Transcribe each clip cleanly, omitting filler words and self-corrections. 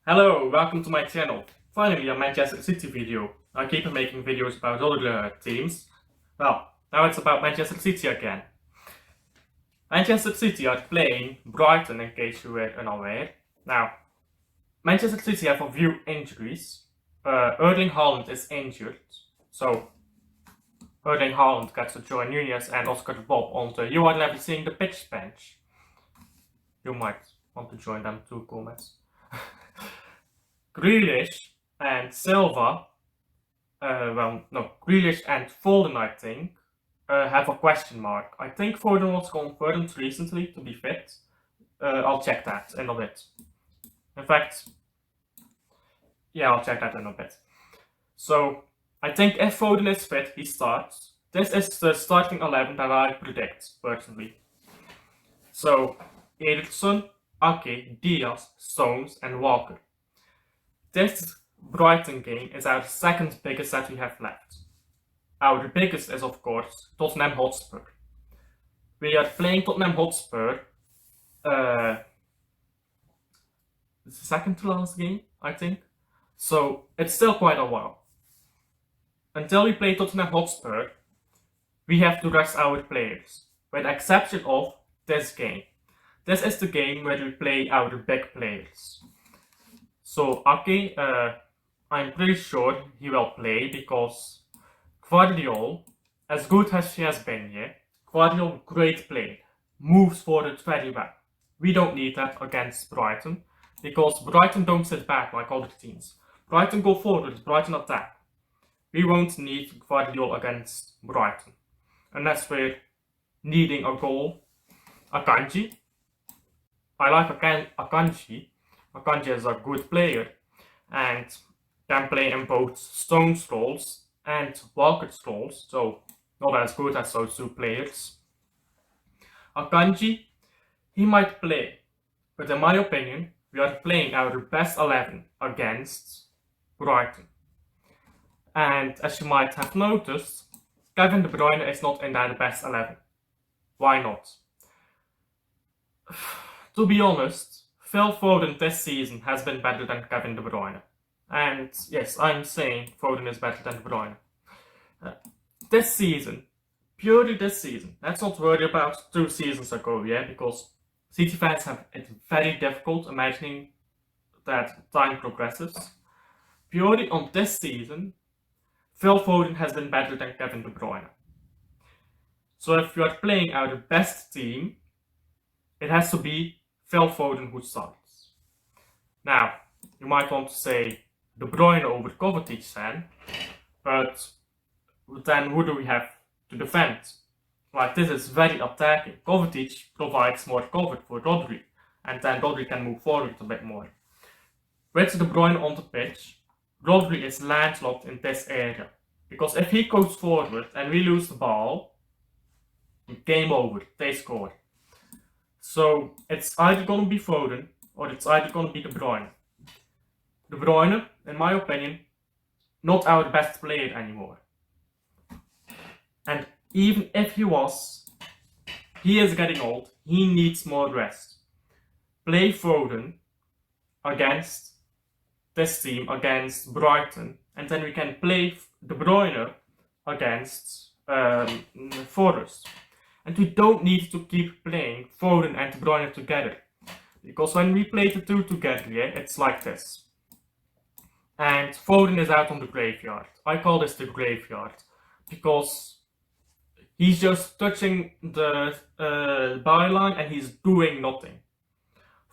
Hello, welcome to my channel. Finally a Manchester City video. I keep on making videos about other teams. Well, now it's about Manchester City again. Manchester City are playing Brighton, in case you were unaware. Now, Manchester City have a few injuries. Erling Haaland is injured, so Erling Haaland gets to join Nunez and Oscar de Bob on the You Are Never Seeing the Pitch bench. You might want to join them too, comments. Grealish and Silva, Grealish and Foden, I think, have a question mark. I think Foden was confirmed recently to be fit. I'll check that in a bit. In fact, yeah, I'll check that in a bit. So, I think if Foden is fit, he starts. This is the starting 11 that I predict, personally. So, Ederson, Ake, Diaz, Stones and Walker. This Brighton game is our second biggest that we have left. Our biggest is, of course, Tottenham Hotspur. We are playing Tottenham Hotspur. It's the second to last game, I think. So it's still quite a while. Until we play Tottenham Hotspur, we have to rest our players, with the exception of this game. This is the game where we play our big players. So Ake, I'm pretty sure he will play because Guardiola, as good as she has been here, Guardiola, great player, moves forward very well. We don't need that against Brighton because Brighton don't sit back like other teams. Brighton go forward, Brighton attack. We won't need Guardiola against Brighton unless we're needing a goal. Akanji. I like Akanji. Akanji is a good player and can play in both Stones roles and Walker's roles, so not as good as those two players. Akanji, he might play, but in my opinion, we are playing our best 11 against Brighton. And as you might have noticed, Kevin De Bruyne is not in that best 11. Why not? To be honest, Phil Foden this season has been better than Kevin De Bruyne. And yes, I'm saying Foden is better than De Bruyne. This season, purely this season, let's not worry about 2 seasons ago, yeah, because City fans have it very difficult imagining that time progresses. Purely on this season, Phil Foden has been better than Kevin De Bruyne. So if you are playing our best team, it has to be Phil Foden who starts. Now, you might want to say De Bruyne over Kovacic then, but then who do we have to defend? Like, this is very attacking. Kovacic provides more cover for Rodri, and then Rodri can move forward a bit more. With De Bruyne on the pitch, Rodri is landlocked in this area, because if he goes forward and we lose the ball, game over, they score. So it's either going to be Foden or it's either going to be De Bruyne. De Bruyne, in my opinion, not our best player anymore. And even if he is getting old, he needs more rest. Play Foden against this team, against Brighton, and then we can play De Bruyne against Forest. And we don't need to keep playing Foden and De Bruyne together. Because when we play the two together, yeah, it's like this. And Foden is out on the graveyard. I call this the graveyard. Because he's just touching the byline and he's doing nothing.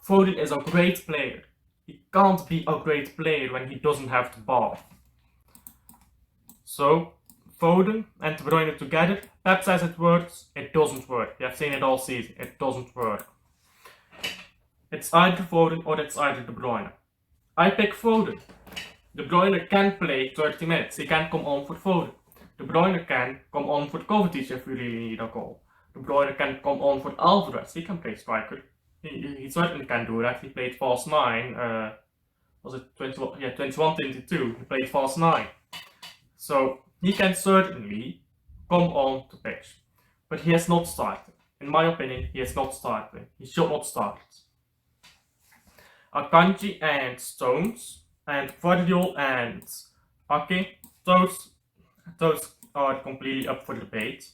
Foden is a great player. He can't be a great player when he doesn't have the ball. So, Foden and De Bruyne together, Pep says it works, it doesn't work. You have seen it all season, it doesn't work. It's either Foden or it's either De Bruyne. I pick Foden. De Bruyne can play 30 minutes, he can come on for Foden. De Bruyne can come on for Kovacic if we really need a goal. De Bruyne can come on for Alvarez, he can play striker. He certainly can do that, he played false 9, was it 21? Yeah, 21-22, he played false 9. So, he can certainly come on the pitch, but he has not started. In my opinion, he is not starting. He should not start. Akanji and Stones, and Guardiol and Ake. Those are completely up for debate.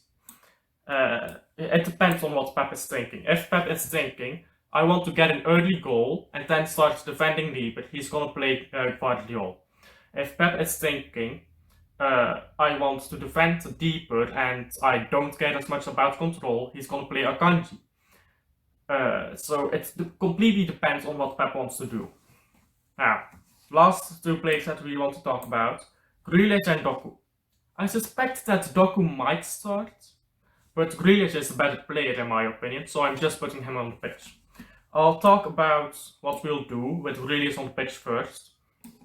It depends on what Pep is thinking. If Pep is thinking, I want to get an early goal and then start defending deeper, he's gonna play Guardiol. If Pep is thinking, I want to defend deeper and I don't care as much about control, he's gonna play Akanji. So it completely depends on what Pep wants to do. Now, last two players that we want to talk about, Grealish and Doku. I suspect that Doku might start, but Grealish is a better player in my opinion, so I'm just putting him on the pitch. I'll talk about what we'll do with Grealish on the pitch first,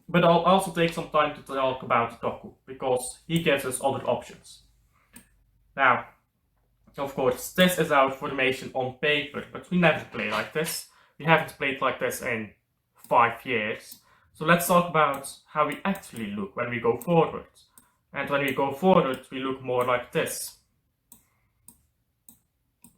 but I'll also take some time to talk about Doku, because he gives us other options. Now, of course, this is our formation on paper, but we never play like this. We haven't played like this in 5 years. So let's talk about how we actually look when we go forward. And when we go forward, we look more like this.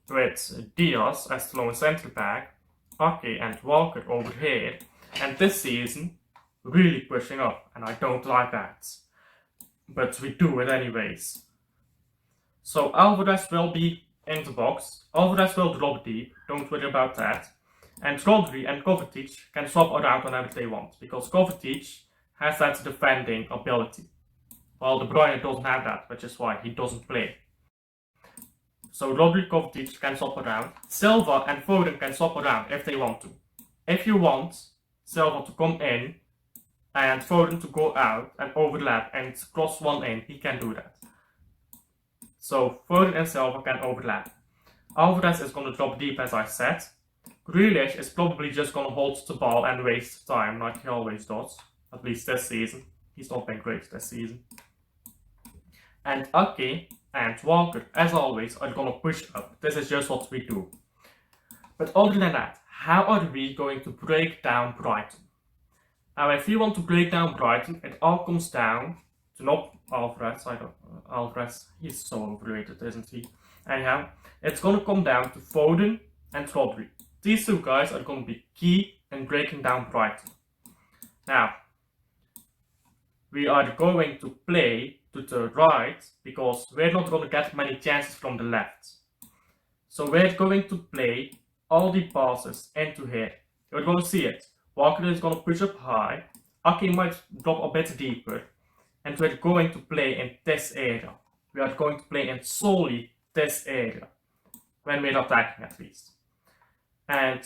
With Diaz as the lone centre back, Ake and Walker over here, and this season, really pushing up, and I don't like that. But we do it anyways. So Alvarez will be in the box, Alvarez will drop deep, don't worry about that. And Rodri and Kovacic can swap around whenever they want, because Kovacic has that defending ability. While De Bruyne doesn't have that, which is why he doesn't play. So Rodri, Kovacic can swap around. Silva and Foden can swap around if they want to. If you want Silva to come in and Foden to go out and overlap and cross one in, he can do that. So Foden and Silva can overlap. Alvarez is going to drop deep as I said. Grealish is probably just going to hold the ball and waste time like he always does. At least this season. He's not been great this season. And Ake and Walker, as always, are going to push up. This is just what we do. But other than that, how are we going to break down Brighton? Now, if you want to break down Brighton, it all comes down to not Alvarez. Alvarez, he's so overrated, isn't he? Anyhow, it's going to come down to Foden and Rodri. These two guys are going to be key in breaking down Brighton. Now, we are going to play to the right because we're not going to get many chances from the left. So we're going to play all the passes into here. You're going to see it. Walker is going to push up high. Ake might drop a bit deeper. And we're going to play in this area. We are going to play in solely this area. When we're attacking at least. And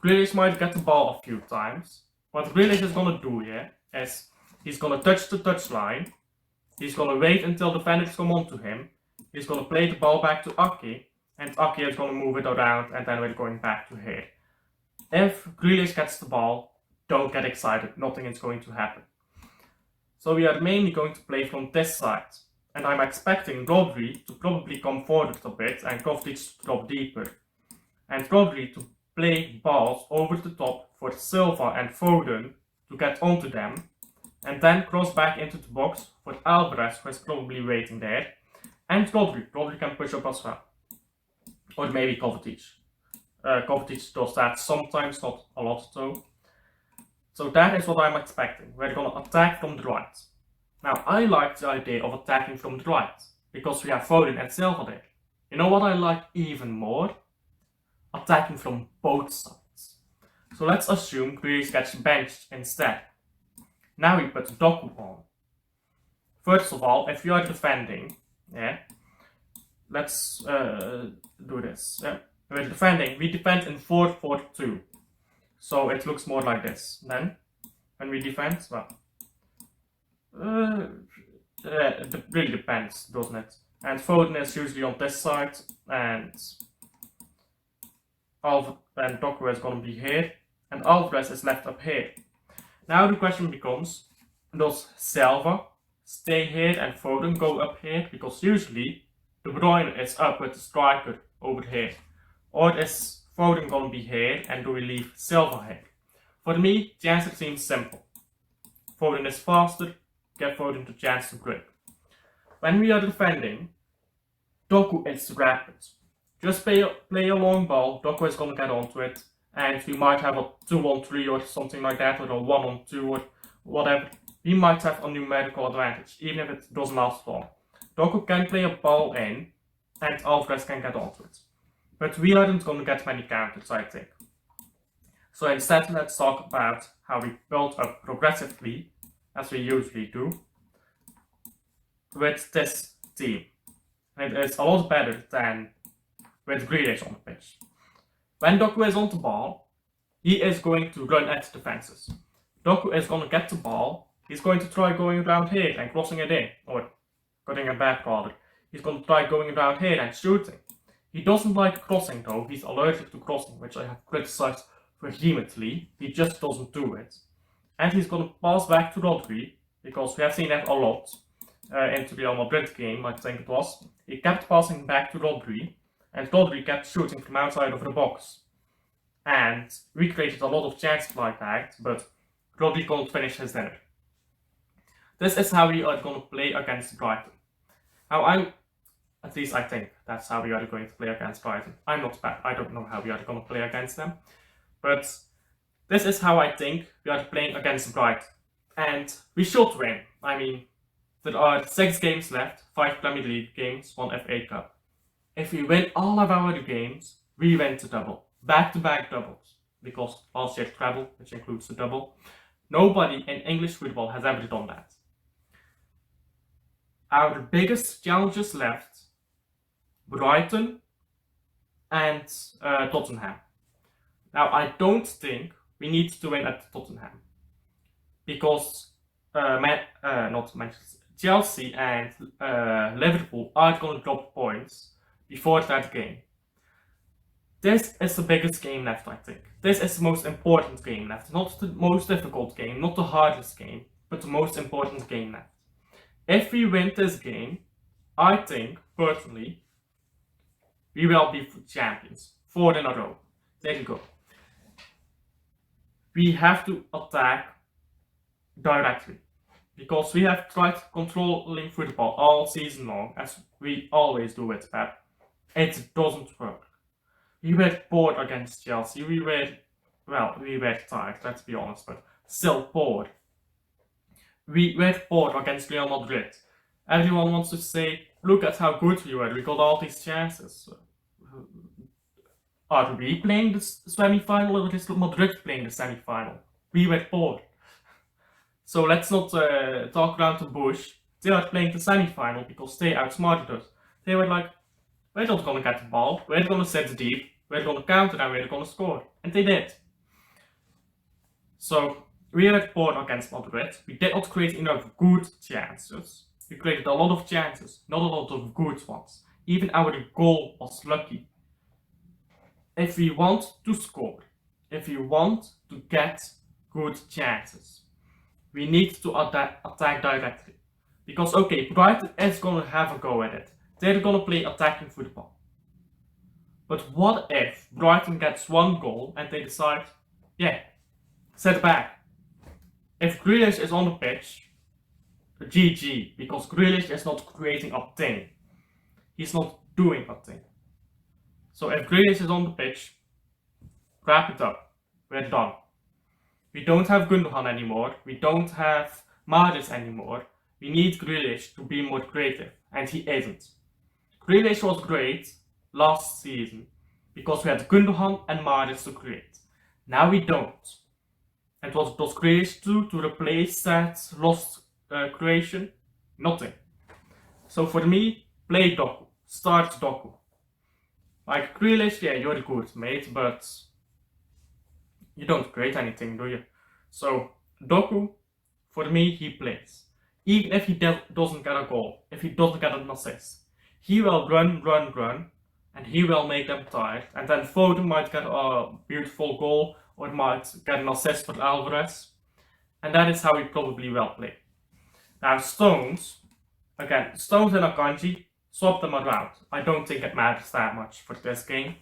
Grealish might get the ball a few times. What Grealish is going to do here is he's going to touch the touchline. He's going to wait until defenders come onto him. He's going to play the ball back to Ake. And Ake is going to move it around and then we're going back to here. If Grealish gets the ball, don't get excited. Nothing is going to happen. So we are mainly going to play from this side. And I'm expecting Rodri to probably come forward a bit and Kovacic to drop deeper. And Rodri to play balls over the top for Silva and Foden to get onto them. And then cross back into the box for Alvarez, who is probably waiting there. And Rodri can push up as well. Or maybe Kovacic. Kovacic does that sometimes, not a lot though. So that is what I'm expecting. We're going to attack from the right. Now, I like the idea of attacking from the right, because we have Foden and Silva there. You know what I like even more? Attacking from both sides. So let's assume Grealish gets benched instead. Now we put Doku on. First of all, if you are defending, let's do this. We're defending, we defend in 4-4-2. So it looks more like this. Then, when we defend, well, it really depends, doesn't it? And Foden is usually on this side, and Doku is going to be here, and Alvarez is left up here. Now the question becomes, does Silva stay here and Foden go up here? Because usually De Bruyne is up with the striker over here. Or is Foden going to be here and do we leave Silva here? For me, the answer seems simple. Foden is faster, give Foden the chance to break. When we are defending, Doku is rapid. Just play a long ball, Doku is going to get onto it, and we might have a 2-on-3 or something like that, or a 1-on-2 or whatever, we might have a numerical advantage, even if it doesn't last long. Doku can play a ball in, and Alvarez can get onto it. But we aren't going to get many counters, I think. So instead, let's talk about how we build up progressively, as we usually do, with this team. And it is a lot better than with Grealish on the pitch. When Doku is on the ball, he is going to run at defenses. Doku is going to get the ball, he's going to try going around here and crossing it in, or cutting it back rather. He's going to try going around here and shooting. He doesn't like crossing though, he's allergic to crossing, which I have criticized vehemently. He just doesn't do it. And he's going to pass back to Rodri, because we have seen that a lot into the Real Madrid game, I think it was. He kept passing back to Rodri, and Rodri kept shooting from outside of the box. And we created a lot of chances like that, but Rodri couldn't finish his dinner. This is how we are going to play against Brighton. Now at least I think that's how we are going to play against Brighton. I'm not bad, I don't know how we are going to play against them. But this is how I think we are playing against Brighton. And we should win. I mean, there are 6 games left, 5 Premier League games, 1 FA Cup. If we win all of our games, we win the double. Back-to-back doubles. Because last year's treble, which includes the double. Nobody in English football has ever done that. Our biggest challenges left, Brighton and Tottenham. Now, I don't think we need to win at Tottenham. Because not Manchester, Chelsea and Liverpool are going to drop points before that game. This is the biggest game left, I think. This is the most important game left. Not the most difficult game, not the hardest game, but the most important game left. If we win this game, I think, personally, we will be champions. 4 in a row. There you go. We have to attack directly. Because we have tried controlling football all season long, as we always do with Pep. It doesn't work. We were bored against Chelsea. We were tired, let's be honest, but still bored. We were bored against Real Madrid. Everyone wants to say, look at how good we were, we got all these chances. Are we playing the semi-final, or is Madrid playing the semi-final? We were bored. So let's not talk around the bush. They are playing the semi-final because they outsmarted us. They were like, we're not gonna get the ball, we're gonna set deep, we're gonna counter and we're gonna score. And they did. So we were bored against Madrid. We did not create enough good chances. We created a lot of chances, not a lot of good ones. Even our goal was lucky. If we want to score, if we want to get good chances, we need to attack directly. Because, okay, Brighton is going to have a go at it. They're going to play attacking football. But what if Brighton gets 1 goal and they decide, yeah, set back. If Grealish is on the pitch, GG, because Grealish is not creating a thing. He's not doing a thing. So if Grealish is on the pitch, wrap it up. We're done. We don't have Gundogan anymore. We don't have Mahrez anymore. We need Grealish to be more creative, and he isn't. Grealish was great last season because we had Gundogan and Mahrez to create. Now we don't. And what does Grealish do to replace that lost creation? Nothing. So for me, play Doku. Start Doku. Like Grealish, yeah, you're good, mate, but you don't create anything, do you? So Doku, for me, he plays. Even if he doesn't get a goal, if he doesn't get an assist, he will run, and he will make them tired. And then Foden might get a beautiful goal, or might get an assist for Alvarez. And that is how he probably will play. Now Stones, again, Stones and Akanji, swap them around. I don't think it matters that much for this game.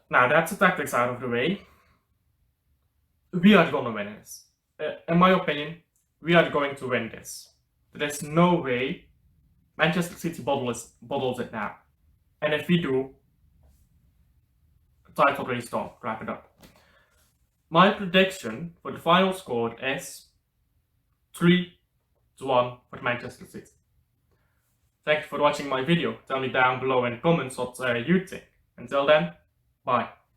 Now that's the tactics out of the way. We are gonna win this. In my opinion, we are going to win this. There is no way Manchester City bottles it now. And if we do, title race on, wrap it up. My prediction for the final score is 3-1 for Manchester City. Thank you for watching my video. Tell me down below in the comments what you think. Until then, bye.